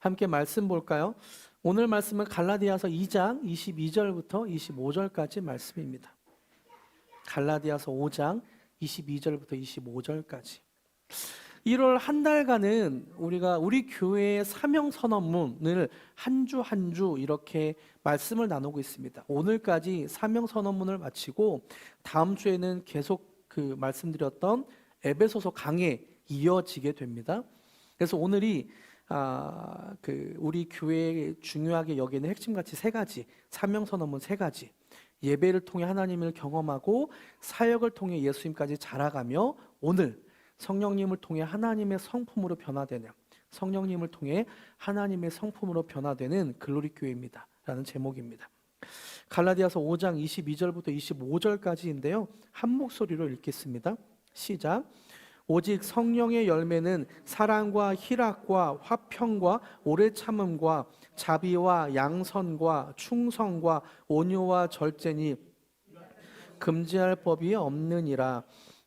함께 말씀 볼까요? 오늘 말씀은 갈라디아서 2장 22절부터 25절까지 말씀입니다. 갈라디아서 5장 22절부터 25절까지. 1월 한 달간은 우리가 우리 교회의 사명 선언문을 한 주 한 주 이렇게 말씀을 나누고 있습니다. 오늘까지 사명 선언문을 마치고 다음 주에는 계속 말씀드렸던 에베소서 강해 이어지게 됩니다. 그래서 오늘이 우리 교회에 중요하게 여기는 핵심가치 3가지, 사명 선언문 3가지, 예배를 통해 하나님을 경험하고 사역을 통해 예수님까지 자라가며 오늘 성령님을 통해 하나님의 성품으로 변화되는, 성령님을 통해 하나님의 성품으로 변화되는 글로리 교회입니다 라는 제목입니다. 갈라디아서 5장 22절부터 25절까지인데요, 한 목소리로 읽겠습니다. 시작. 오직 성령의 열매는 사랑과 희락과 화평과 오래 참음과 자비와 양선과 충성과 온유와 절제니 금지할 법이 없느니라.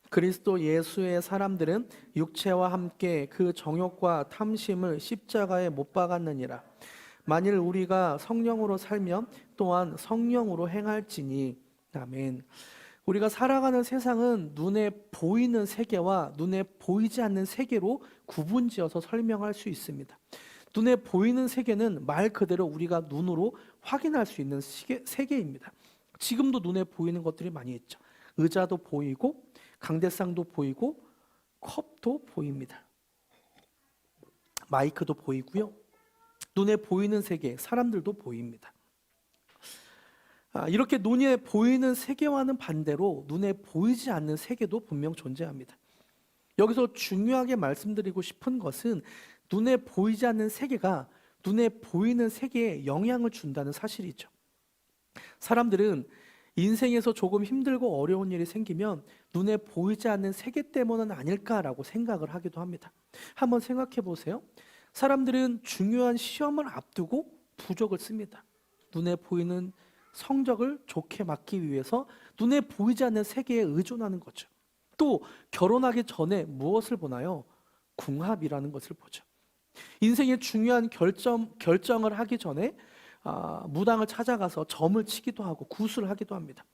그리스도 예수의 사람들은 육체와 함께 그 정욕과 탐심을 십자가에 못 박았느니라. 만일 우리가 성령으로 살면 또한 성령으로 행할지니. 아멘. 우리가 살아가는 세상은 눈에 보이는 세계와 눈에 보이지 않는 세계로 구분지어서 설명할 수 있습니다. 눈에 보이는 세계는 말 그대로 우리가 눈으로 확인할 수 있는 세계입니다. 지금도 눈에 보이는 것들이 많이 있죠. 의자도 보이고 강대상도 보이고 컵도 보입니다. 마이크도 보이고요. 눈에 보이는 세계, 사람들도 보입니다. 이렇게 눈에 보이는 세계와는 반대로 눈에 보이지 않는 세계도 분명 존재합니다. 여기서 중요하게 말씀드리고 싶은 것은 눈에 보이지 않는 세계가 눈에 보이는 세계에 영향을 준다는 사실이죠. 사람들은 인생에서 조금 힘들고 어려운 일이 생기면 눈에 보이지 않는 세계 때문은 아닐까라고 생각을 하기도 합니다. 한번 생각해 보세요. 사람들은 중요한 시험을 앞두고 부적을 씁니다. 눈에 보이는 성적을 좋게 맞기 위해서 눈에 보이지 않는 세계에 의존하는 거죠. 또 결혼하기 전에 무엇을 보나요? 궁합이라는 것을 보죠. 인생의 중요한 결정을 하기 전에 무당을 찾아가서 점을 치기도 하고 구슬을 하기도 합니다.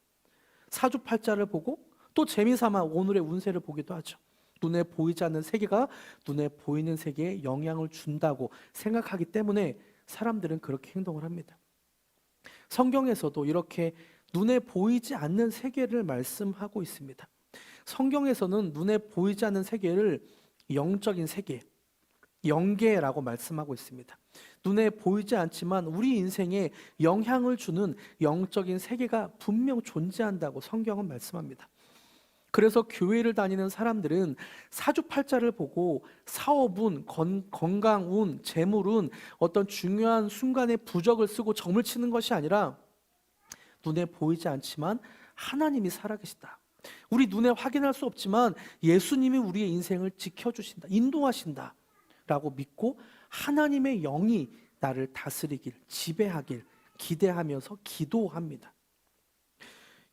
사주팔자를 보고 또 재미삼아 오늘의 운세를 보기도 하죠. 눈에 보이지 않는 세계가 눈에 보이는 세계에 영향을 준다고 생각하기 때문에 사람들은 그렇게 행동을 합니다. 성경에서도 이렇게 눈에 보이지 않는 세계를 말씀하고 있습니다. 성경에서는 눈에 보이지 않는 세계를 영적인 세계, 영계라고 말씀하고 있습니다. 눈에 보이지 않지만 우리 인생에 영향을 주는 영적인 세계가 분명 존재한다고 성경은 말씀합니다. 그래서 교회를 다니는 사람들은 사주팔자를 보고 사업운, 건강운, 재물운, 어떤 중요한 순간에 부적을 쓰고 점을 치는 것이 아니라 눈에 보이지 않지만 하나님이 살아계시다. 우리 눈에 확인할 수 없지만 예수님이 우리의 인생을 지켜주신다, 인도하신다 라고 믿고 하나님의 영이 나를 다스리길, 지배하길 기대하면서 기도합니다.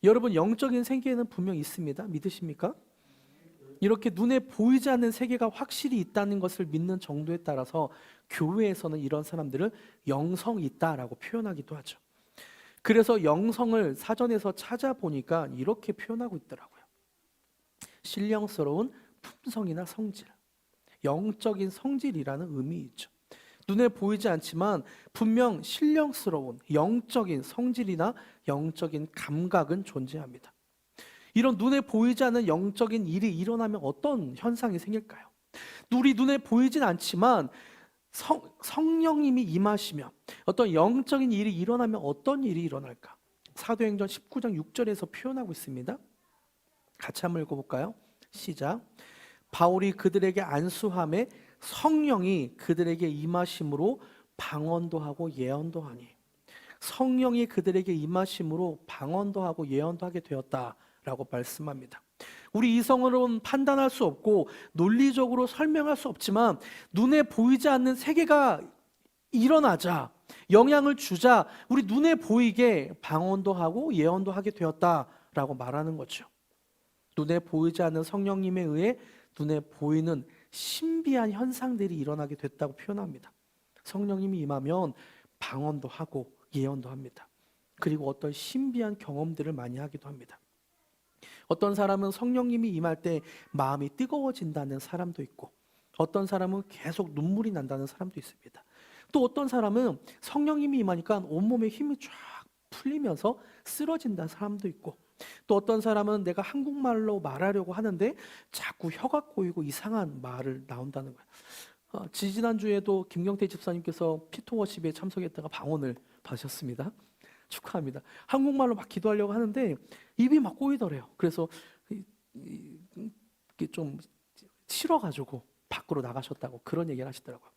여러분, 영적인 세계는 분명 있습니다. 믿으십니까? 이렇게 눈에 보이지 않는 세계가 확실히 있다는 것을 믿는 정도에 따라서 교회에서는 이런 사람들을 영성이 있다라고 표현하기도 하죠. 그래서 영성을 사전에서 찾아보니까 이렇게 표현하고 있더라고요. 신령스러운 품성이나 성질, 영적인 성질이라는 의미이죠. 눈에 보이지 않지만 분명 신령스러운 영적인 성질이나 영적인 감각은 존재합니다. 이런 눈에 보이지 않는 영적인 일이 일어나면 어떤 현상이 생길까요? 우리 눈에 보이진 않지만 성령님이 임하시며 어떤 영적인 일이 일어나면 어떤 일이 일어날까? 사도행전 19장 6절에서 표현하고 있습니다. 같이 한번 읽어볼까요? 시작. 바울이 그들에게 안수함에 성령이 그들에게 임하심으로 방언도 하고 예언도 하니. 성령이 그들에게 임하심으로 방언도 하고 예언도 하게 되었다라고 말씀합니다. 우리 이성으로는 판단할 수 없고 논리적으로 설명할 수 없지만 눈에 보이지 않는 세계가 일어나자, 영향을 주자 우리 눈에 보이게 방언도 하고 예언도 하게 되었다라고 말하는 거죠. 눈에 보이지 않는 성령님에 의해 눈에 보이는 신비한 현상들이 일어나게 됐다고 표현합니다. 성령님이 임하면 방언도 하고 예언도 합니다. 그리고 어떤 신비한 경험들을 많이 하기도 합니다. 어떤 사람은 성령님이 임할 때 마음이 뜨거워진다는 사람도 있고, 어떤 사람은 계속 눈물이 난다는 사람도 있습니다. 또 어떤 사람은 성령님이 임하니까 온몸에 힘이 쫙 풀리면서 쓰러진다는 사람도 있고, 또 어떤 사람은 내가 한국말로 말하려고 하는데 자꾸 혀가 꼬이고 이상한 말을 나온다는 거예요. 지지난주에도 김경태 집사님께서 피토워십에 참석했다가 방언을 받으셨습니다. 축하합니다. 한국말로 막 기도하려고 하는데 입이 막 꼬이더래요. 그래서 이게 좀 싫어가지고 밖으로 나가셨다고 그런 얘기를 하시더라고요.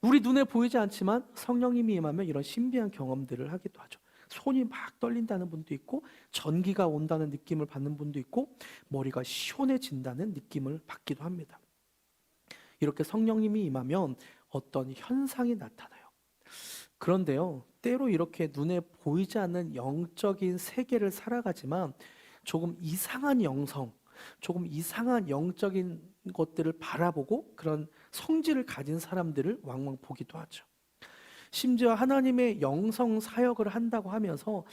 우리 눈에 보이지 않지만 성령님이 임하면 이런 신비한 경험들을 하기도 하죠. 손이 막 떨린다는 분도 있고, 전기가 온다는 느낌을 받는 분도 있고, 머리가 시원해진다는 느낌을 받기도 합니다. 이렇게 성령님이 임하면 어떤 현상이 나타나요. 그런데요, 때로 이렇게 눈에 보이지 않는 영적인 세계를 살아가지만 조금 이상한 영성, 조금 이상한 영적인 것들을 바라보고 그런 성질을 가진 사람들을 왕왕 보기도 하죠. 심지어 하나님의 영성 사역을 한다고 하면서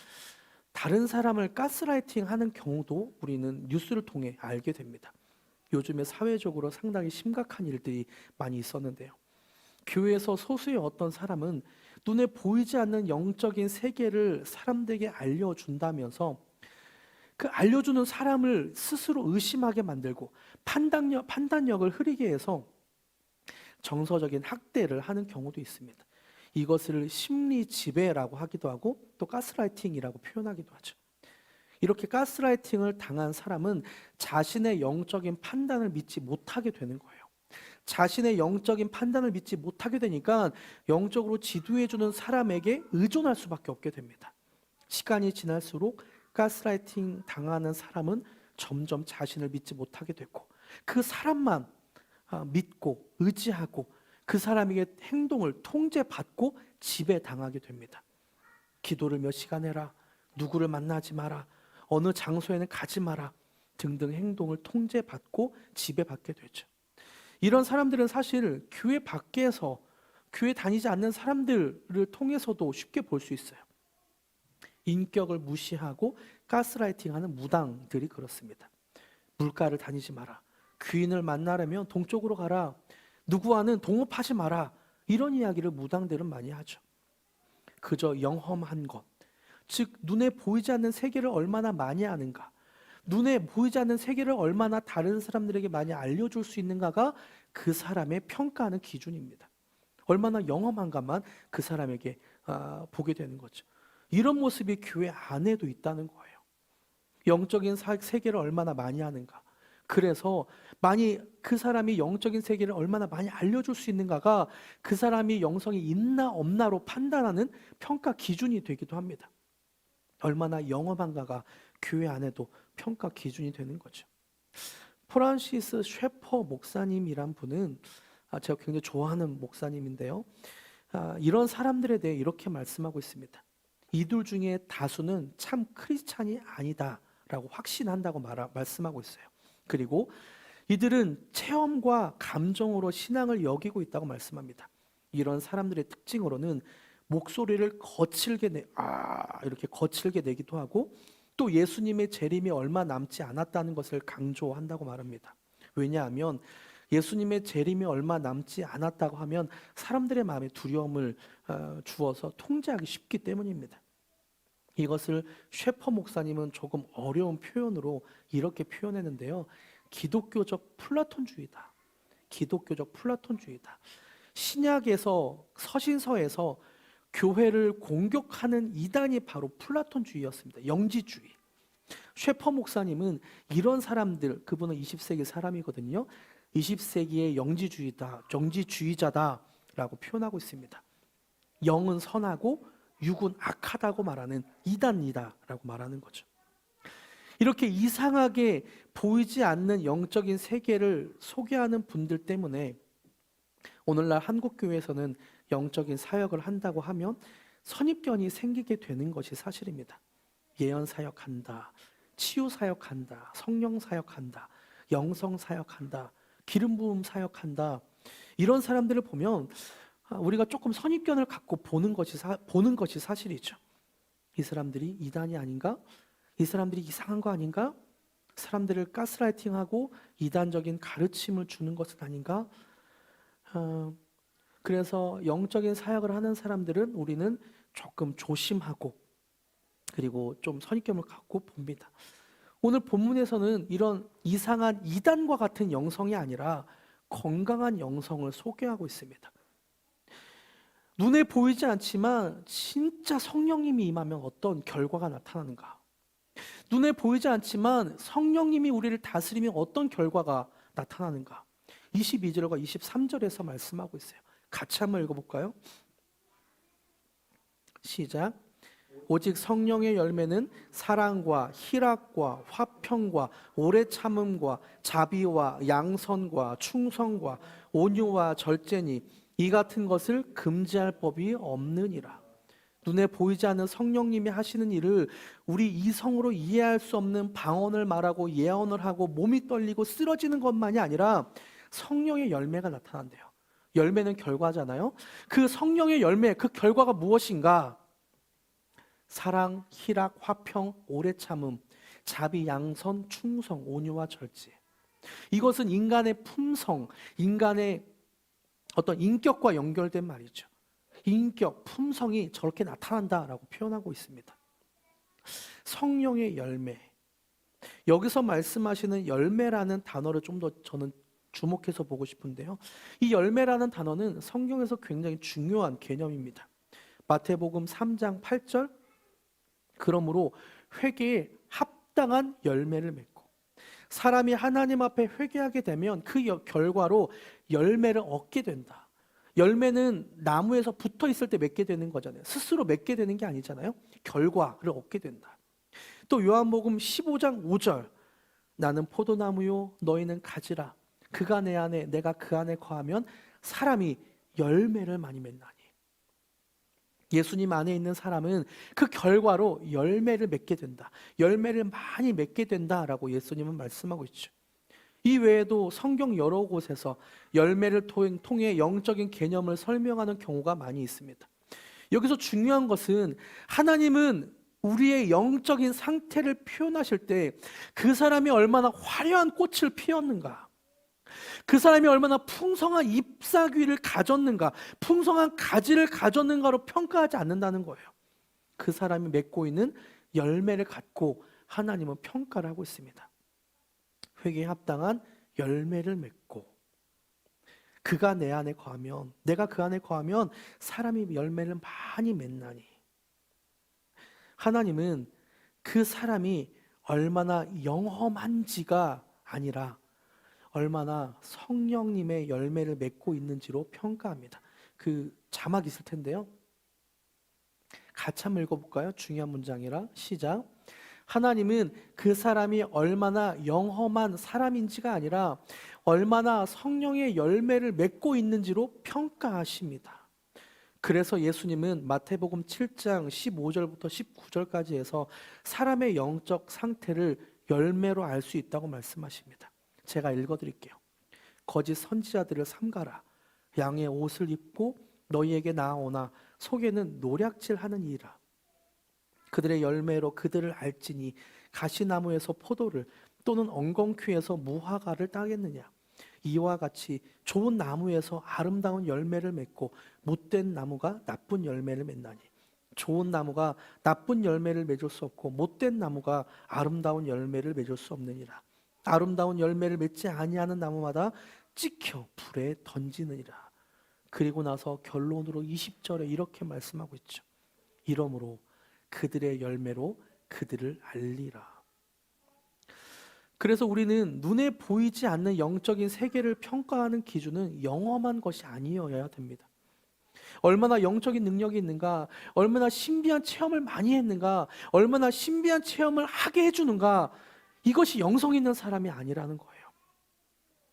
다른 사람을 가스라이팅 하는 경우도 우리는 뉴스를 통해 알게 됩니다. 요즘에 사회적으로 상당히 심각한 일들이 많이 있었는데요. 교회에서 소수의 어떤 사람은 눈에 보이지 않는 영적인 세계를 사람들에게 알려준다면서 그 알려주는 사람을 스스로 의심하게 만들고 판단력을 흐리게 해서 정서적인 학대를 하는 경우도 있습니다. 이것을 심리 지배라고 하기도 하고 또 가스라이팅이라고 표현하기도 하죠. 이렇게 가스라이팅을 당한 사람은 자신의 영적인 판단을 믿지 못하게 되는 거예요. 자신의 영적인 판단을 믿지 못하게 되니까 영적으로 지도해주는 사람에게 의존할 수밖에 없게 됩니다. 시간이 지날수록 가스라이팅 당하는 사람은 점점 자신을 믿지 못하게 되고, 그 사람만 믿고 의지하고 그 사람에게 행동을 통제받고 지배당하게 됩니다. 기도를 몇 시간 해라, 누구를 만나지 마라, 어느 장소에는 가지 마라 등등 행동을 통제받고 지배받게 되죠. 이런 사람들은 사실 교회 밖에서 교회 다니지 않는 사람들을 통해서도 쉽게 볼 수 있어요. 인격을 무시하고 가스라이팅하는 무당들이 그렇습니다. 물가를 다니지 마라, 귀인을 만나려면 동쪽으로 가라, 누구와는 동업하지 마라, 이런 이야기를 무당들은 많이 하죠. 그저 영험한 것, 즉 눈에 보이지 않는 세계를 얼마나 많이 아는가, 눈에 보이지 않는 세계를 얼마나 다른 사람들에게 많이 알려줄 수 있는가가 그 사람의 평가하는 기준입니다. 얼마나 영험한가만 그 사람에게 보게 되는 거죠. 이런 모습이 교회 안에도 있다는 거예요. 영적인 세계를 얼마나 많이 아는가, 그래서 그 사람이 영적인 세계를 얼마나 많이 알려줄 수 있는가가 그 사람이 영성이 있나 없나로 판단하는 평가 기준이 되기도 합니다. 얼마나 영험한가가 교회 안에도 평가 기준이 되는 거죠. 프란시스 셰퍼 목사님이란 분은 제가 굉장히 좋아하는 목사님인데요. 이런 사람들에 대해 이렇게 말씀하고 있습니다. 이들 중에 다수는 참 크리스찬이 아니다라고 확신한다고 말씀하고 있어요. 그리고 이들은 체험과 감정으로 신앙을 여기고 있다고 말씀합니다. 이런 사람들의 특징으로는 목소리를 이렇게 거칠게 내기도 하고, 또 예수님의 재림이 얼마 남지 않았다는 것을 강조한다고 말합니다. 왜냐하면 예수님의 재림이 얼마 남지 않았다고 하면 사람들의 마음에 두려움을 주어서 통제하기 쉽기 때문입니다. 이것을 셰퍼 목사님은 조금 어려운 표현으로 이렇게 표현했는데요. 기독교적 플라톤주의다. 기독교적 플라톤주의다. 신약에서, 서신서에서 교회를 공격하는 이단이 바로 플라톤주의였습니다. 영지주의. 셰퍼 목사님은 이런 사람들, 그분은 20세기 사람이거든요. 20세기의 영지주의자다라고 표현하고 있습니다. 영은 선하고 육은 악하다고 말하는 이단이다라고 말하는 거죠. 이렇게 이상하게 보이지 않는 영적인 세계를 소개하는 분들 때문에 오늘날 한국교회에서는 영적인 사역을 한다고 하면 선입견이 생기게 되는 것이 사실입니다. 예언 사역한다, 치유 사역한다, 성령 사역한다, 영성 사역한다, 기름 부음 사역한다, 이런 사람들을 보면 우리가 조금 선입견을 갖고 보는 것이 사실이죠. 이 사람들이 이단이 아닌가? 이 사람들이 이상한 거 아닌가? 사람들을 가스라이팅하고 이단적인 가르침을 주는 것은 아닌가? 그래서 영적인 사역을 하는 사람들은 우리는 조금 조심하고 그리고 좀 선입견을 갖고 봅니다. 오늘 본문에서는 이런 이상한 이단과 같은 영성이 아니라 건강한 영성을 소개하고 있습니다. 눈에 보이지 않지만 진짜 성령님이 임하면 어떤 결과가 나타나는가? 눈에 보이지 않지만 성령님이 우리를 다스리면 어떤 결과가 나타나는가? 22절과 23절에서 말씀하고 있어요. 같이 한번 읽어볼까요? 시작. 오직 성령의 열매는 사랑과 희락과 화평과 오래 참음과 자비와 양선과 충성과 온유와 절제니 이 같은 것을 금지할 법이 없느니라. 눈에 보이지 않는 성령님이 하시는 일을 우리 이성으로 이해할 수 없는 방언을 말하고 예언을 하고 몸이 떨리고 쓰러지는 것만이 아니라 성령의 열매가 나타난대요. 열매는 결과잖아요. 그 성령의 열매, 그 결과가 무엇인가? 사랑, 희락, 화평, 오래 참음, 자비, 양선, 충성, 온유와 절제. 이것은 인간의 품성, 인간의 어떤 인격과 연결된 말이죠. 인격, 품성이 저렇게 나타난다라고 표현하고 있습니다. 성령의 열매. 여기서 말씀하시는 열매라는 단어를 좀 더 저는 주목해서 보고 싶은데요. 이 열매라는 단어는 성경에서 굉장히 중요한 개념입니다. 마태복음 3장 8절. 그러므로 회개에 합당한 열매를 맺고 사람이 하나님 앞에 회개하게 되면 그 결과로 열매를 얻게 된다. 열매는 나무에서 붙어 있을 때 맺게 되는 거잖아요. 스스로 맺게 되는 게 아니잖아요. 결과를 얻게 된다. 또 요한복음 15장 5절. 나는 포도나무요 너희는 가지라. 그가 내 안에 내가 그 안에 거하면 사람이 열매를 많이 맺나니. 예수님 안에 있는 사람은 그 결과로 열매를 맺게 된다. 열매를 많이 맺게 된다라고 예수님은 말씀하고 있죠. 이 외에도 성경 여러 곳에서 열매를 통해 영적인 개념을 설명하는 경우가 많이 있습니다. 여기서 중요한 것은 하나님은 우리의 영적인 상태를 표현하실 때 그 사람이 얼마나 화려한 꽃을 피웠는가, 그 사람이 얼마나 풍성한 잎사귀를 가졌는가, 풍성한 가지를 가졌는가로 평가하지 않는다는 거예요. 그 사람이 맺고 있는 열매를 갖고 하나님은 평가를 하고 있습니다. 회개에 합당한 열매를 맺고 그가 내 안에 거하면, 내가 그 안에 거하면 사람이 열매를 많이 맺나니. 하나님은 그 사람이 얼마나 영험한지가 아니라 얼마나 성령님의 열매를 맺고 있는지로 평가합니다. 그 자막 있을 텐데요. 같이 한번 읽어볼까요? 중요한 문장이라. 시작. 하나님은 그 사람이 얼마나 영험한 사람인지가 아니라 얼마나 성령의 열매를 맺고 있는지로 평가하십니다. 그래서 예수님은 마태복음 7장 15절부터 19절까지 해서 사람의 영적 상태를 열매로 알 수 있다고 말씀하십니다. 제가 읽어드릴게요. 거짓 선지자들을 삼가라. 양의 옷을 입고 너희에게 나아오나 속에는 노략질하는 이라. 그들의 열매로 그들을 알지니 가시나무에서 포도를 또는 엉겅퀴에서 무화과를 따겠느냐. 이와 같이 좋은 나무에서 아름다운 열매를 맺고 못된 나무가 나쁜 열매를 맺나니 좋은 나무가 나쁜 열매를 맺을 수 없고 못된 나무가 아름다운 열매를 맺을 수 없느니라. 아름다운 열매를 맺지 아니하는 나무마다 찍혀 불에 던지느니라. 그리고 나서 결론으로 20절에 이렇게 말씀하고 있죠. 이러므로 그들의 열매로 그들을 알리라. 그래서 우리는 눈에 보이지 않는 영적인 세계를 평가하는 기준은 영험한 것이 아니어야 됩니다. 얼마나 영적인 능력이 있는가, 얼마나 신비한 체험을 많이 했는가, 얼마나 신비한 체험을 하게 해주는가, 이것이 영성 있는 사람이 아니라는 거예요.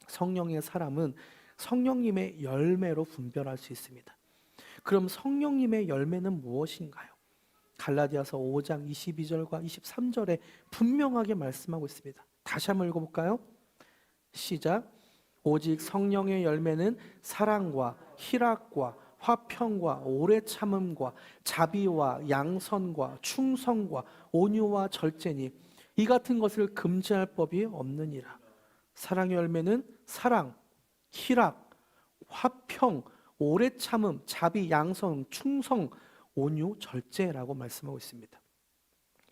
성령의 사람은 성령님의 열매로 분별할 수 있습니다. 그럼 성령님의 열매는 무엇인가요? 갈라디아서 5장 22절과 23절에 분명하게 말씀하고 있습니다. 다시 한번 읽어볼까요? 시작. 오직 성령의 열매는 사랑과 희락과 화평과 오래 참음과 자비와 양선과 충성과 온유와 절제니 이 같은 것을 금지할 법이 없느니라. 사랑의 열매는 사랑, 희락, 화평, 오래 참음, 자비, 양선, 충성, 온유, 절제라고 말씀하고 있습니다.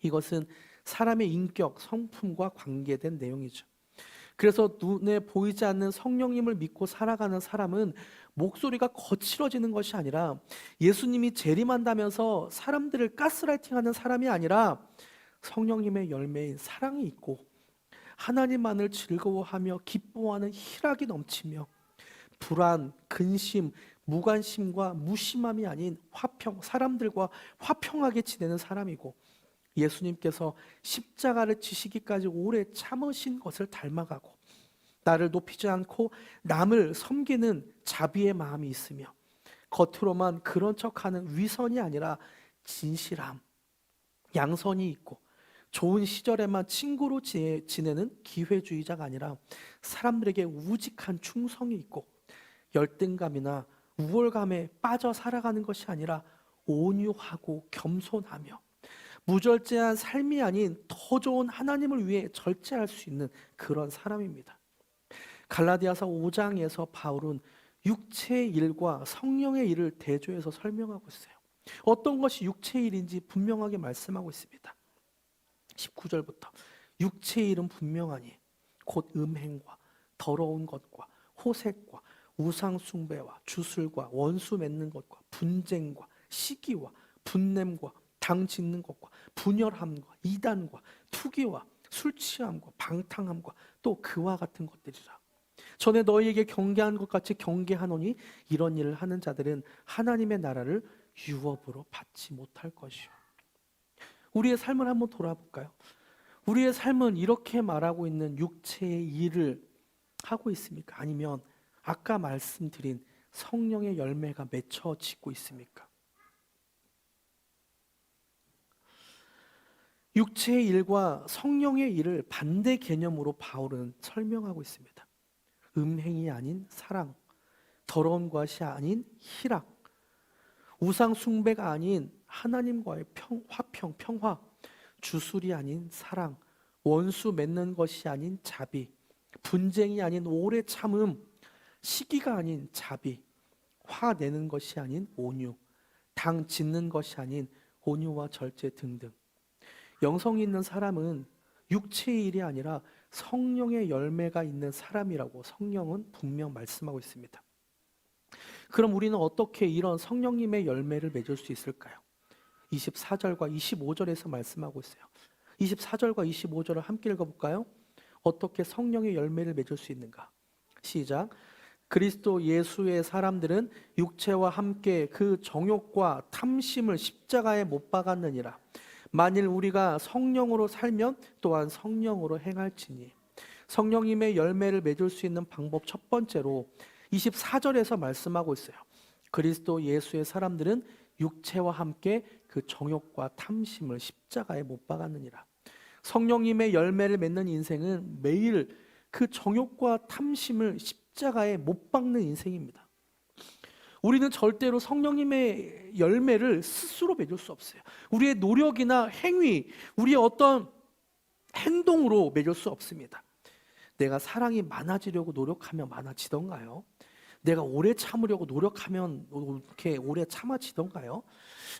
이것은 사람의 인격, 성품과 관계된 내용이죠. 그래서 눈에 보이지 않는 성령님을 믿고 살아가는 사람은 목소리가 거칠어지는 것이 아니라 예수님이 재림한다면서 사람들을 가스라이팅하는 사람이 아니라 성령님의 열매인 사랑이 있고 하나님만을 즐거워하며 기뻐하는 희락이 넘치며 불안, 근심, 무관심과 무심함이 아닌 화평, 사람들과 화평하게 지내는 사람이고 예수님께서 십자가를 지시기까지 오래 참으신 것을 닮아가고 나를 높이지 않고 남을 섬기는 자비의 마음이 있으며 겉으로만 그런 척하는 위선이 아니라 진실함, 양선이 있고 좋은 시절에만 친구로 지내는 기회주의자가 아니라 사람들에게 우직한 충성이 있고 열등감이나 우월감에 빠져 살아가는 것이 아니라 온유하고 겸손하며 무절제한 삶이 아닌 더 좋은 하나님을 위해 절제할 수 있는 그런 사람입니다. 갈라디아서 5장에서 바울은 육체의 일과 성령의 일을 대조해서 설명하고 있어요. 어떤 것이 육체의 일인지 분명하게 말씀하고 있습니다. 19절부터 육체의 일은 분명하니 곧 음행과 더러운 것과 호색과 우상 숭배와 주술과 원수 맺는 것과 분쟁과 시기와 분냄과 당 짓는 것과 분열함과 이단과 투기와 술 취함과 방탕함과 또 그와 같은 것들이라. 전에 너희에게 경계한 것 같이 경계하노니 이런 일을 하는 자들은 하나님의 나라를 유업으로 받지 못할 것이요. 우리의 삶을 한번 돌아볼까요? 우리의 삶은 이렇게 말하고 있는 육체의 일을 하고 있습니까? 아니면 아까 말씀드린 성령의 열매가 맺혀지고 있습니까? 육체의 일과 성령의 일을 반대 개념으로 바울은 설명하고 있습니다. 음행이 아닌 사랑, 더러운 것이 아닌 희락, 우상 숭배가 아닌 하나님과의 화평, 평화, 주술이 아닌 사랑, 원수 맺는 것이 아닌 자비, 분쟁이 아닌 오래 참음, 시기가 아닌 자비, 화 내는 것이 아닌 온유, 당 짓는 것이 아닌 온유와 절제 등등. 영성이 있는 사람은 육체의 일이 아니라 성령의 열매가 있는 사람이라고 성령은 분명 말씀하고 있습니다. 그럼 우리는 어떻게 이런 성령님의 열매를 맺을 수 있을까요? 24절과 25절에서 말씀하고 있어요. 24절과 25절을 함께 읽어볼까요? 어떻게 성령의 열매를 맺을 수 있는가? 시작. 그리스도 예수의 사람들은 육체와 함께 그 정욕과 탐심을 십자가에 못 박았느니라. 만일 우리가 성령으로 살면 또한 성령으로 행할지니. 성령님의 열매를 맺을 수 있는 방법 첫 번째로 24절에서 말씀하고 있어요. 그리스도 예수의 사람들은 육체와 함께 그 정욕과 탐심을 십자가에 못 박았느니라. 성령님의 열매를 맺는 인생은 매일 그 정욕과 탐심을 십자가에 못 박는 인생입니다. 우리는 절대로 성령님의 열매를 스스로 맺을 수 없어요. 우리의 노력이나 행위, 우리의 어떤 행동으로 맺을 수 없습니다. 내가 사랑이 많아지려고 노력하면 많아지던가요? 내가 오래 참으려고 노력하면 이렇게 오래 참아지던가요?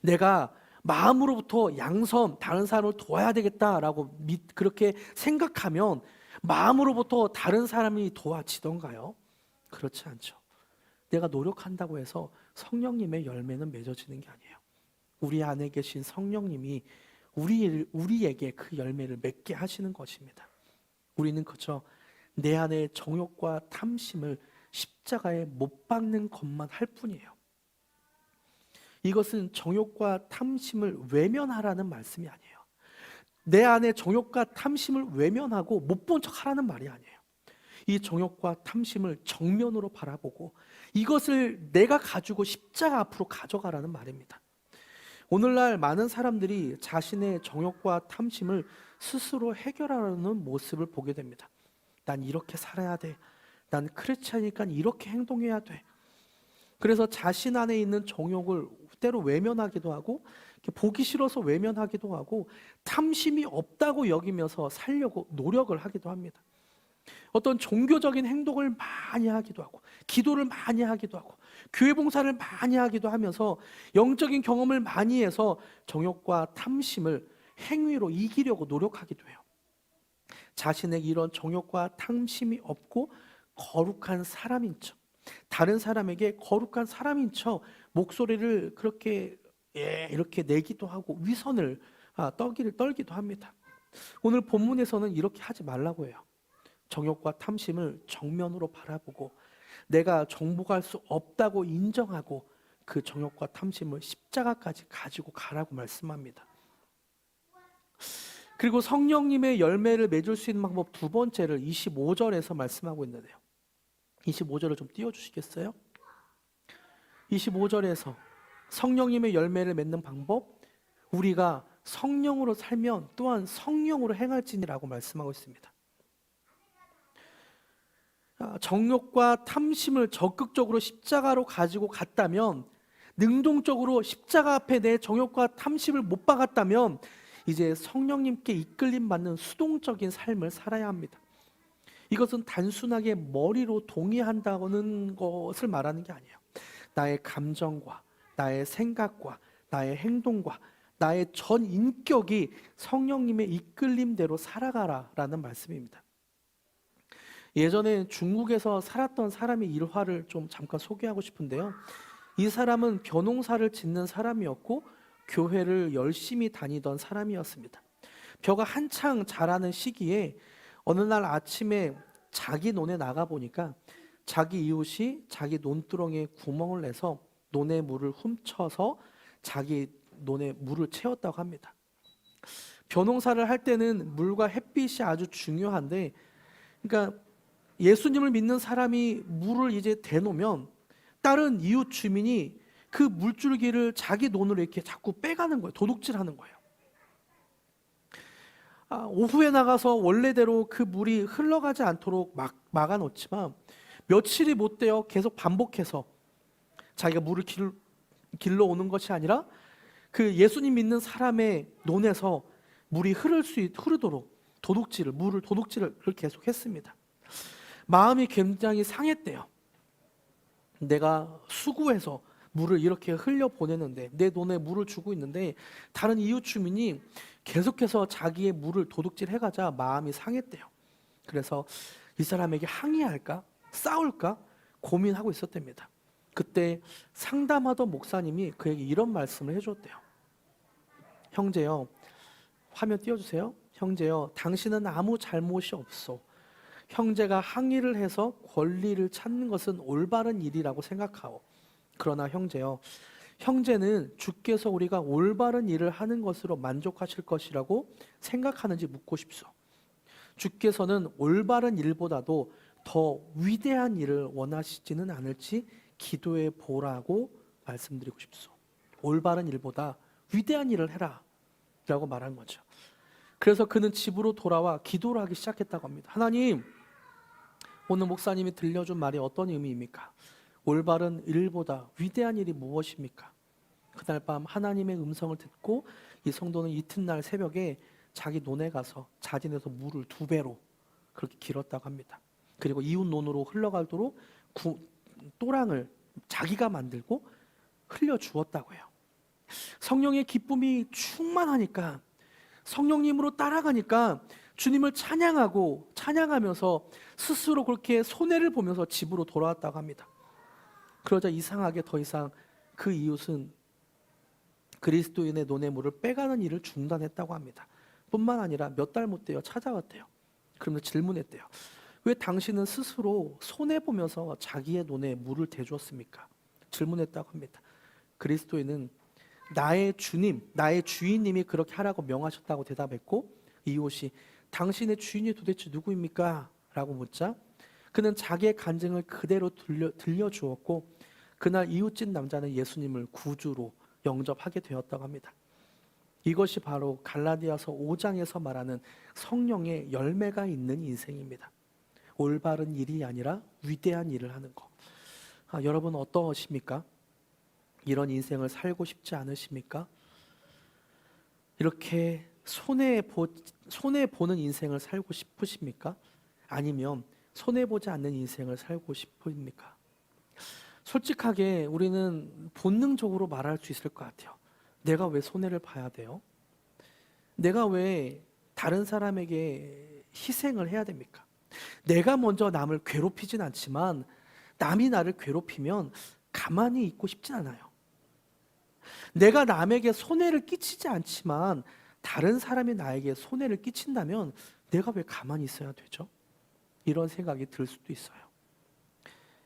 내가 마음으로부터 양선, 다른 사람을 도와야 되겠다라고 그렇게 생각하면 마음으로부터 다른 사람이 도와지던가요? 그렇지 않죠. 내가 노력한다고 해서 성령님의 열매는 맺어지는 게 아니에요. 우리 안에 계신 성령님이 우리에게 그 열매를 맺게 하시는 것입니다. 우리는 그저 내 안의 정욕과 탐심을 십자가에 못 박는 것만 할 뿐이에요. 이것은 정욕과 탐심을 외면하라는 말씀이 아니에요. 내 안의 정욕과 탐심을 외면하고 못 본 척 하라는 말이 아니에요. 이 정욕과 탐심을 정면으로 바라보고 이것을 내가 가지고 십자가 앞으로 가져가라는 말입니다. 오늘날 많은 사람들이 자신의 정욕과 탐심을 스스로 해결하려는 모습을 보게 됩니다. 난 이렇게 살아야 돼. 난 크리스찬이니까 이렇게 행동해야 돼. 그래서 자신 안에 있는 정욕을 때로 외면하기도 하고 보기 싫어서 외면하기도 하고 탐심이 없다고 여기면서 살려고 노력을 하기도 합니다. 어떤 종교적인 행동을 많이 하기도 하고 기도를 많이 하기도 하고 교회 봉사를 많이 하기도 하면서 영적인 경험을 많이 해서 정욕과 탐심을 행위로 이기려고 노력하기도 해요. 자신에게 이런 정욕과 탐심이 없고 거룩한 사람인 척, 다른 사람에게 거룩한 사람인 척 목소리를 그렇게 이렇게 내기도 하고 위선을 떨기도 합니다. 오늘 본문에서는 이렇게 하지 말라고 해요. 정욕과 탐심을 정면으로 바라보고 내가 정복할 수 없다고 인정하고 그 정욕과 탐심을 십자가까지 가지고 가라고 말씀합니다. 그리고 성령님의 열매를 맺을 수 있는 방법 두 번째를 25절에서 말씀하고 있는데요. 25절을 좀 띄워주시겠어요? 25절에서 성령님의 열매를 맺는 방법, 우리가 성령으로 살면 또한 성령으로 행할지니라고 말씀하고 있습니다. 정욕과 탐심을 적극적으로 십자가로 가지고 갔다면, 능동적으로 십자가 앞에 내 정욕과 탐심을 못 박았다면 이제 성령님께 이끌림 받는 수동적인 삶을 살아야 합니다. 이것은 단순하게 머리로 동의한다는 것을 말하는 게 아니에요. 나의 감정과 나의 생각과 나의 행동과 나의 전 인격이 성령님의 이끌림대로 살아가라라는 말씀입니다. 예전에 중국에서 살았던 사람의 일화를 좀 잠깐 소개하고 싶은데요. 이 사람은 벼농사를 짓는 사람이었고 교회를 열심히 다니던 사람이었습니다. 벼가 한창 자라는 시기에 어느 날 아침에 자기 논에 나가 보니까 자기 이웃이 자기 논두렁에 구멍을 내서 논의 물을 훔쳐서 자기 논에 물을 채웠다고 합니다. 벼농사를 할 때는 물과 햇빛이 아주 중요한데, 그러니까 예수님을 믿는 사람이 물을 이제 대놓으면 다른 이웃 주민이 그 물줄기를 자기 논으로 이렇게 자꾸 빼가는 거예요. 도둑질하는 거예요. 오후에 나가서 원래대로 그 물이 흘러가지 않도록 막아놓지만 며칠이 못 되어 계속 반복해서 자기가 물을 길러 오는 것이 아니라 그 예수님 믿는 사람의 논에서 물이 흐르도록 물을 도둑질을 계속 했습니다. 마음이 굉장히 상했대요. 내가 수고해서 물을 이렇게 흘려보내는데, 내 논에 물을 주고 있는데 다른 이웃 주민이 계속해서 자기의 물을 도둑질해가자 마음이 상했대요. 그래서 이 사람에게 항의할까? 싸울까? 고민하고 있었답니다. 그때 상담하던 목사님이 그에게 이런 말씀을 해줬대요. 형제요, 화면 띄워주세요. 형제요, 당신은 아무 잘못이 없어. 형제가 항의를 해서 권리를 찾는 것은 올바른 일이라고 생각하오. 그러나 형제요, 형제는 주께서 우리가 올바른 일을 하는 것으로 만족하실 것이라고 생각하는지 묻고 싶소. 주께서는 올바른 일보다도 더 위대한 일을 원하시지는 않을지 기도해 보라고 말씀드리고 싶소. 올바른 일보다 위대한 일을 해라 라고 말한 거죠. 그래서 그는 집으로 돌아와 기도를 하기 시작했다고 합니다. 하나님, 오늘 목사님이 들려준 말이 어떤 의미입니까? 올바른 일보다 위대한 일이 무엇입니까? 그날 밤 하나님의 음성을 듣고 이 성도는 이튿날 새벽에 자기 논에 가서 자진해서 물을 2배로 그렇게 길었다고 합니다. 그리고 이웃 논으로 흘러가도록 또랑을 자기가 만들고 흘려주었다고 해요. 성령의 기쁨이 충만하니까, 성령님으로 따라가니까 주님을 찬양하면서 스스로 그렇게 손해를 보면서 집으로 돌아왔다고 합니다. 그러자 이상하게 더 이상 그 이웃은 그리스도인의 논의 물을 빼가는 일을 중단했다고 합니다. 뿐만 아니라 몇 달 못 되어 찾아왔대요. 그러면서 질문했대요. 왜 당신은 스스로 손해보면서 자기의 논에 물을 대주었습니까? 질문했다고 합니다. 그리스도인은 나의 주님, 나의 주인님이 그렇게 하라고 명하셨다고 대답했고, 이웃이 당신의 주인이 도대체 누구입니까? 라고 묻자 그는 자기의 간증을 그대로 들려주었고, 그날 이웃집 남자는 예수님을 구주로 영접하게 되었다고 합니다. 이것이 바로 갈라디아서 5장에서 말하는 성령의 열매가 있는 인생입니다. 올바른 일이 아니라 위대한 일을 하는 것. 여러분 어떠십니까? 이런 인생을 살고 싶지 않으십니까? 이렇게 손해보는 인생을 살고 싶으십니까? 아니면 손해보지 않는 인생을 살고 싶습니까? 솔직하게 우리는 본능적으로 말할 수 있을 것 같아요. 내가 왜 손해를 봐야 돼요? 내가 왜 다른 사람에게 희생을 해야 됩니까? 내가 먼저 남을 괴롭히진 않지만 남이 나를 괴롭히면 가만히 있고 싶진 않아요. 내가 남에게 손해를 끼치지 않지만 다른 사람이 나에게 손해를 끼친다면 내가 왜 가만히 있어야 되죠? 이런 생각이 들 수도 있어요.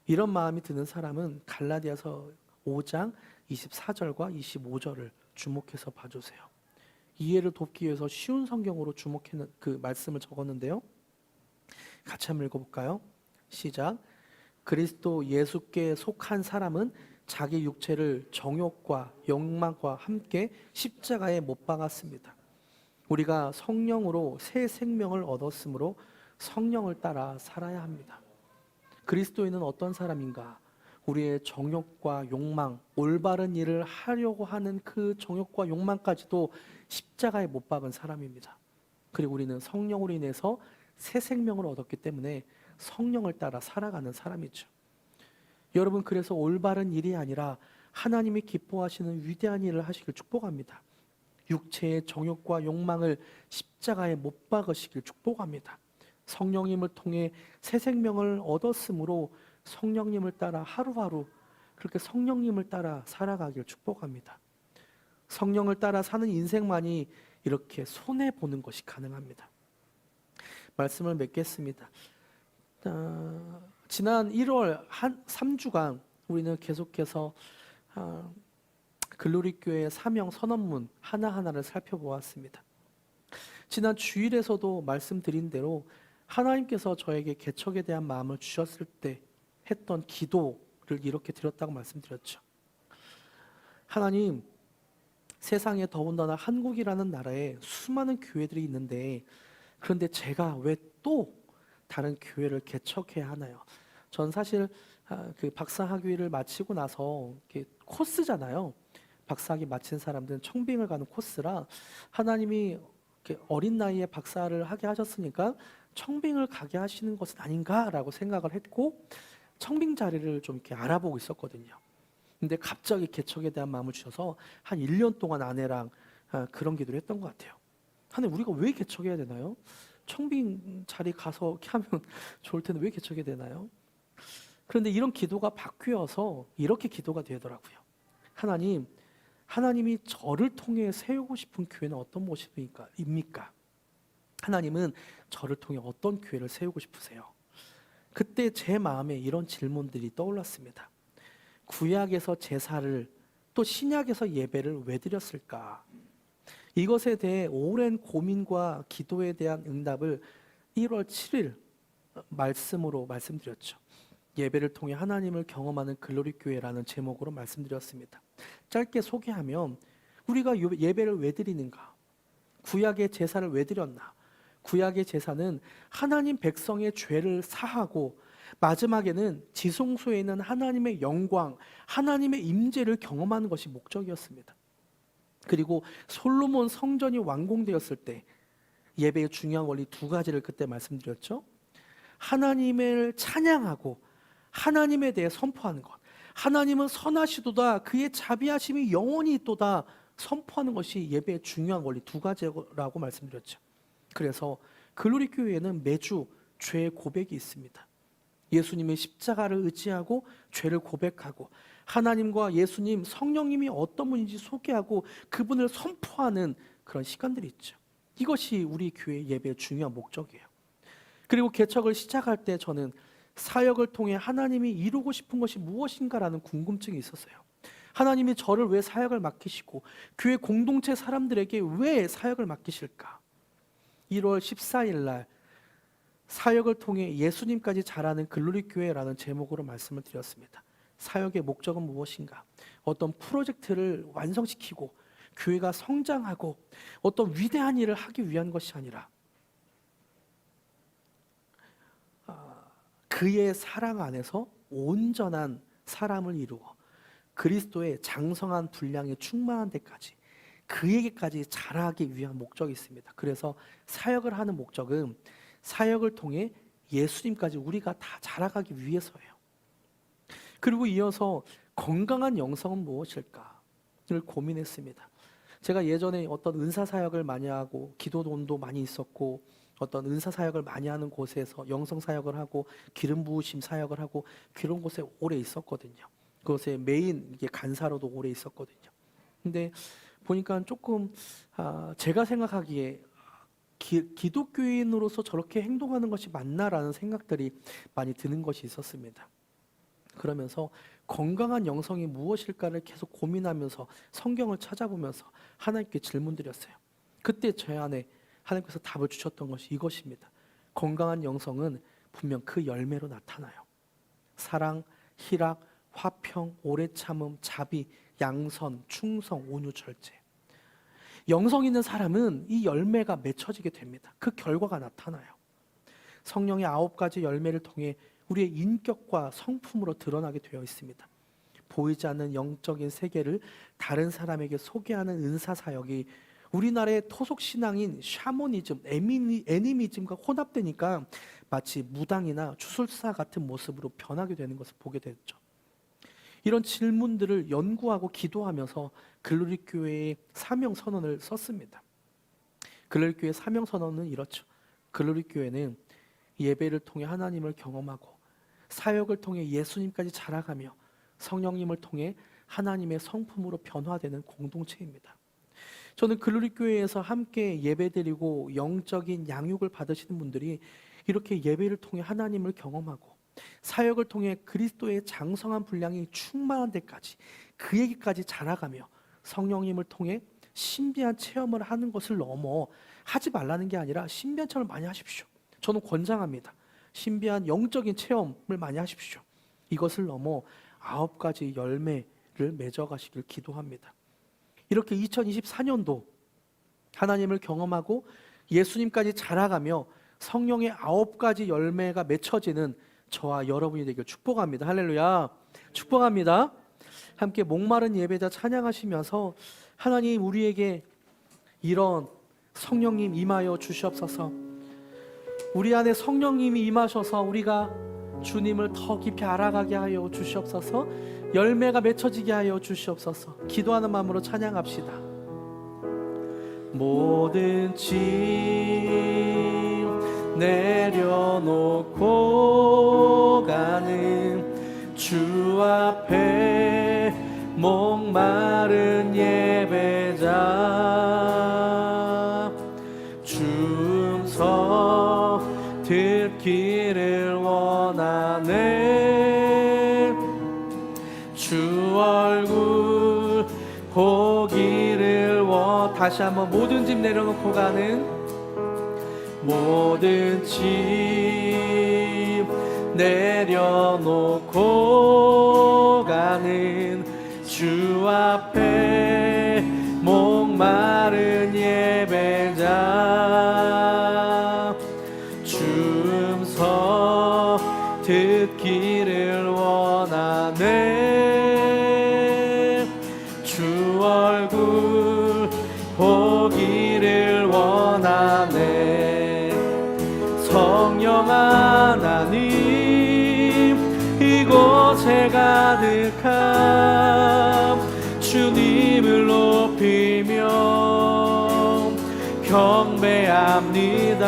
이런 마음이 드는 사람은 갈라디아서 5장 24절과 25절을 주목해서 봐주세요. 이해를 돕기 위해서 쉬운 성경으로 주목해는 그 말씀을 적었는데요. 같이 한번 읽어볼까요? 시작. 그리스도 예수께 속한 사람은 자기 육체를 정욕과 욕망과 함께 십자가에 못 박았습니다. 우리가 성령으로 새 생명을 얻었으므로 성령을 따라 살아야 합니다. 그리스도인은 어떤 사람인가? 우리의 정욕과 욕망, 올바른 일을 하려고 하는 그 정욕과 욕망까지도 십자가에 못 박은 사람입니다. 그리고 우리는 성령으로 인해서 새 생명을 얻었기 때문에 성령을 따라 살아가는 사람이죠. 여러분, 그래서 올바른 일이 아니라 하나님이 기뻐하시는 위대한 일을 하시길 축복합니다. 육체의 정욕과 욕망을 십자가에 못 박으시길 축복합니다. 성령님을 통해 새 생명을 얻었으므로 성령님을 따라 하루하루 그렇게 성령님을 따라 살아가길 축복합니다. 성령을 따라 사는 인생만이 이렇게 손해보는 것이 가능합니다. 말씀을 맺겠습니다. 지난 1월 한 3주간 우리는 계속해서 글로리교회의 사명 선언문 하나하나를 살펴보았습니다. 지난 주일에서도 말씀드린 대로 하나님께서 저에게 개척에 대한 마음을 주셨을 때 했던 기도를 이렇게 드렸다고 말씀드렸죠. 하나님, 세상에 더군다나 한국이라는 나라에 수많은 교회들이 있는데 그런데 제가 왜 또 다른 교회를 개척해야 하나요? 전 사실 그 박사학위를 마치고 나서 코스잖아요. 박사학위 마친 사람들은 청빙을 가는 코스라 하나님이 어린 나이에 박사를 하게 하셨으니까 청빙을 가게 하시는 것은 아닌가라고 생각을 했고 청빙 자리를 좀 이렇게 알아보고 있었거든요. 근데 갑자기 개척에 대한 마음을 주셔서 한 1년 동안 아내랑 그런 기도를 했던 것 같아요. 하나님, 우리가 왜 개척해야 되나요? 청빙 자리 가서 이렇게 하면 좋을 텐데 왜 개척해야 되나요? 그런데 이런 기도가 바뀌어서 이렇게 기도가 되더라고요. 하나님, 하나님이 저를 통해 세우고 싶은 교회는 어떤 모습입니까? 하나님은 저를 통해 어떤 교회를 세우고 싶으세요? 그때 제 마음에 이런 질문들이 떠올랐습니다. 구약에서 제사를 또 신약에서 예배를 왜 드렸을까? 이것에 대해 오랜 고민과 기도에 대한 응답을 1월 7일 말씀으로 말씀드렸죠. 예배를 통해 하나님을 경험하는 글로리 교회라는 제목으로 말씀드렸습니다. 짧게 소개하면 우리가 예배를 왜 드리는가? 구약의 제사를 왜 드렸나? 구약의 제사는 하나님 백성의 죄를 사하고 마지막에는 지성소에 있는 하나님의 영광, 하나님의 임재를 경험하는 것이 목적이었습니다. 그리고 솔로몬 성전이 완공되었을 때 예배의 중요한 원리 두 가지를 그때 말씀드렸죠. 하나님을 찬양하고 하나님에 대해 선포하는 것. 하나님은 선하시도다, 그의 자비하심이 영원히 있도다 선포하는 것이 예배의 중요한 원리 두 가지라고 말씀드렸죠. 그래서 글로리 교회에는 매주 죄의 고백이 있습니다. 예수님의 십자가를 의지하고 죄를 고백하고 하나님과 예수님, 성령님이 어떤 분인지 소개하고 그분을 선포하는 그런 시간들이 있죠. 이것이 우리 교회 예배의 중요한 목적이에요. 그리고 개척을 시작할 때 저는 사역을 통해 하나님이 이루고 싶은 것이 무엇인가라는 궁금증이 있었어요. 하나님이 저를 왜 사역을 맡기시고 교회 공동체 사람들에게 왜 사역을 맡기실까? 1월 14일 날 사역을 통해 예수님까지 자라는 글로리 교회라는 제목으로 말씀을 드렸습니다. 사역의 목적은 무엇인가? 어떤 프로젝트를 완성시키고 교회가 성장하고 어떤 위대한 일을 하기 위한 것이 아니라 그의 사랑 안에서 온전한 사람을 이루어 그리스도의 장성한 분량에 충만한 데까지, 그에게까지 자라기 위한 목적이 있습니다. 그래서 사역을 하는 목적은 사역을 통해 예수님까지 우리가 다 자라가기 위해서예요. 그리고 이어서 건강한 영성은 무엇일까를 고민했습니다. 제가 예전에 어떤 은사사역을 많이 하고 기도돈도 많이 있었고 어떤 은사사역을 많이 하는 곳에서 영성사역을 하고 기름 부으심 사역을 하고 그런 곳에 오래 있었거든요. 그곳에 메인 이게 간사로도 오래 있었거든요. 근데 보니까 조금 제가 생각하기에 기독교인으로서 저렇게 행동하는 것이 맞나라는 생각들이 많이 드는 것이 있었습니다. 그러면서 건강한 영성이 무엇일까를 계속 고민하면서 성경을 찾아보면서 하나님께 질문드렸어요. 그때 제 안에 하나님께서 답을 주셨던 것이 이것입니다. 건강한 영성은 분명 그 열매로 나타나요. 사랑, 희락, 화평, 오래 참음, 자비, 양선, 충성, 온유, 절제. 영성 있는 사람은 이 열매가 맺혀지게 됩니다. 그 결과가 나타나요. 성령의 9가지 열매를 통해 우리의 인격과 성품으로 드러나게 되어 있습니다. 보이지 않는 영적인 세계를 다른 사람에게 소개하는 은사사역이 우리나라의 토속신앙인 샤머니즘, 애니미즘과 혼합되니까 마치 무당이나 주술사 같은 모습으로 변하게 되는 것을 보게 됐죠. 이런 질문들을 연구하고 기도하면서 글로리 교회의 사명 선언을 썼습니다. 글로리 교회 사명 선언은 이렇죠. 글로리 교회는 예배를 통해 하나님을 경험하고 사역을 통해 예수님까지 자라가며 성령님을 통해 하나님의 성품으로 변화되는 공동체입니다. 저는 글로리 교회에서 함께 예배드리고 영적인 양육을 받으시는 분들이 이렇게 예배를 통해 하나님을 경험하고 사역을 통해 그리스도의 장성한 분량이 충만한 데까지, 그에게까지 자라가며 성령님을 통해 신비한 체험을 하는 것을 넘어 하지 말라는 게 아니라 신비한 체험을 많이 하십시오. 저는 권장합니다. 신비한 영적인 체험을 많이 하십시오. 이것을 넘어 9가지 열매를 맺어가시길 기도합니다. 이렇게 2024년도 하나님을 경험하고 예수님까지 자라가며 성령의 9가지 열매가 맺혀지는 저와 여러분이 되길 축복합니다. 할렐루야. 축복합니다. 함께 목마른 예배자 찬양하시면서 하나님 우리에게 이런 성령님 임하여 주시옵소서. 우리 안에 성령님이 임하셔서 우리가 주님을 더 깊이 알아가게 하여 주시옵소서. 열매가 맺혀지게 하여 주시옵소서. 기도하는 마음으로 찬양합시다. 모든 짐 내려놓고 가는 주 앞에 목마른 예배자 주 음성 듣기를 원하네 주 얼굴 보기를 다시 한번 모든 짐 내려놓고 가는 모든 짐 내려놓고 가는 주 앞에 목마른 예배자 주 음성 듣기를 원하네 주 얼굴 보기를 원하네 성령 하나님 이곳에 가득함 주님을 높이며 경배합니다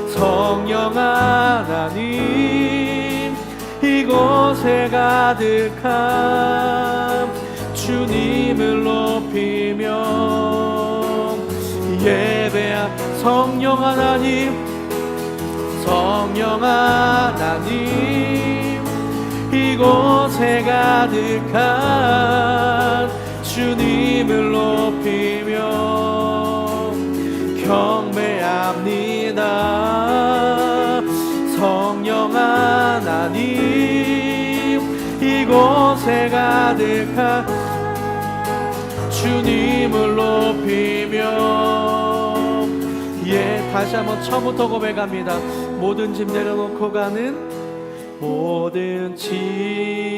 성령 하나님 이곳에 가득함 주님을 높이며 예배하 성령 하나님 성령 하나님 이곳에 가득한 주님을 높이며 경배합니다 성령 하나님 이곳에 가득한 주님을 높이며 다시 한번 처음부터 고백합니다 모든 짐 내려놓고 가는 모든 짐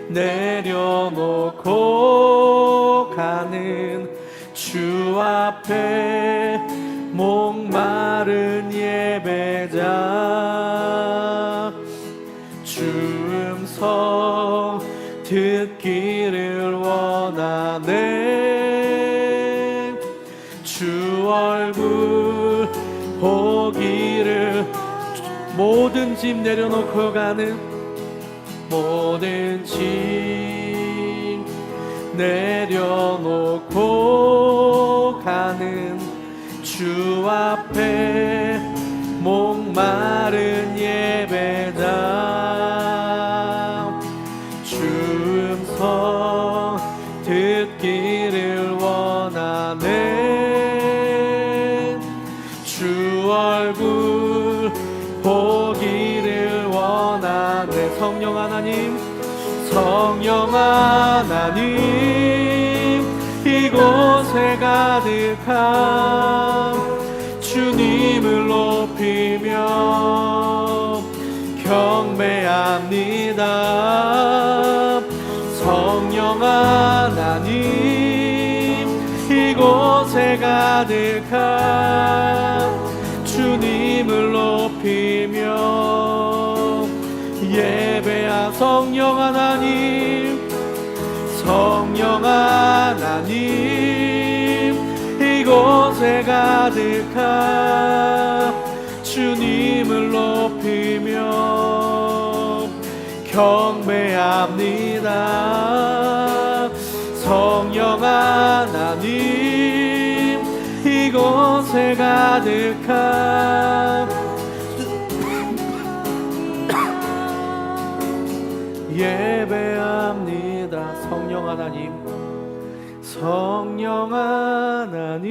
내려놓고 가는 주 앞에 목마른 예배자 주 음성 듣기를 원하네 주 얼굴 보기를 모든 짐 내려놓고 가는 모든 짐 내려놓고 가는 주 앞에 목마른 예배자 주 음성 듣기를 원하네 주 얼굴 보기를 원하네 성령 하나님 이곳에 가득한 주님을 높이며 경배합니다 성령 하나님 이곳에 가득한 주님을 높이며 예배한 성령 하나님 이곳에 가득한 주님을 높이며 경배합니다 성령 하나님 이곳에 가득한 예배합니다 성령 하나님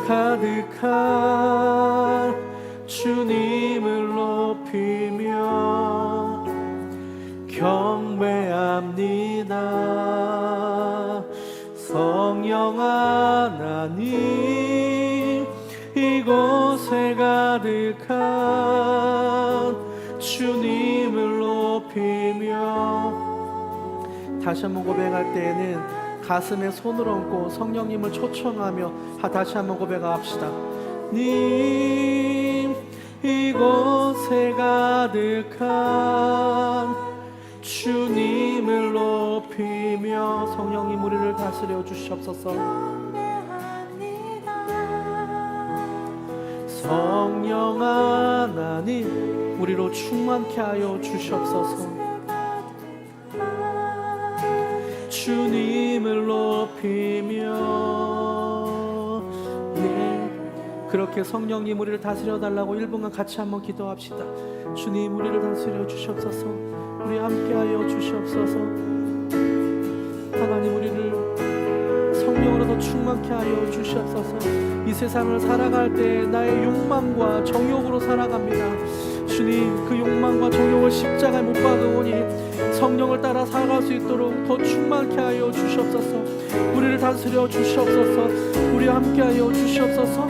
가득한 주님을 높이며 경배합니다 성령 하나님 이곳에 가득한 주님을 높이며 다시 한번 고백할 때에는 가슴에 손을 얹고 성령님을 초청하며 다시 한번 고백합시다 님 이곳에 가득한 주님을 높이며 성령님 우리를 다스려 주시옵소서 성령 하나님 우리로 충만케 하여 주시옵소서 주님을 높이며 그렇게 성령님 우리를 다스려 달라고 1분간 같이 한번 기도합시다 주님 우리를 다스려 주시옵소서 우리 함께하여 주시옵소서 하나님 우리를 성령으로 더 충만케 하여 주시옵소서 이 세상을 살아갈 때 나의 욕망과 정욕으로 살아갑니다 주님 그 욕망과 정욕을 십자가에 못 박으오니 성령을 따라 살아갈 수 있도록 더 충만케 하여 주시옵소서 우리를 다스려 주시옵소서 우리 함께하여 주시옵소서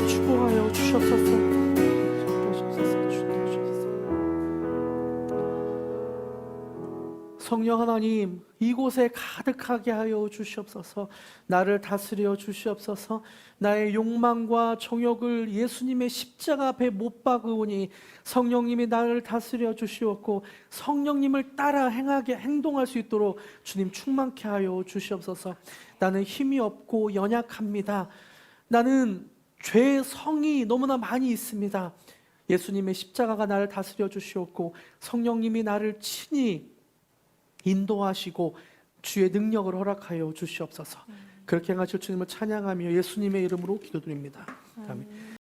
축복하여 주시옵소서 성령 하나님 이곳에 가득하게 하여 주시옵소서 나를 다스려 주시옵소서 나의 욕망과 정욕을 예수님의 십자가 앞에 못 박으오니 성령님이 나를 다스려 주시옵고 성령님을 따라 행동할 수 있도록 주님 충만케 하여 주시옵소서 나는 힘이 없고 연약합니다 나는 죄의 성이 너무나 많이 있습니다 예수님의 십자가가 나를 다스려 주시옵고 성령님이 나를 친히 인도하시고 주의 능력을 허락하여 주시옵소서 그렇게 행하실 주님을 찬양하며 예수님의 이름으로 기도드립니다 아멘.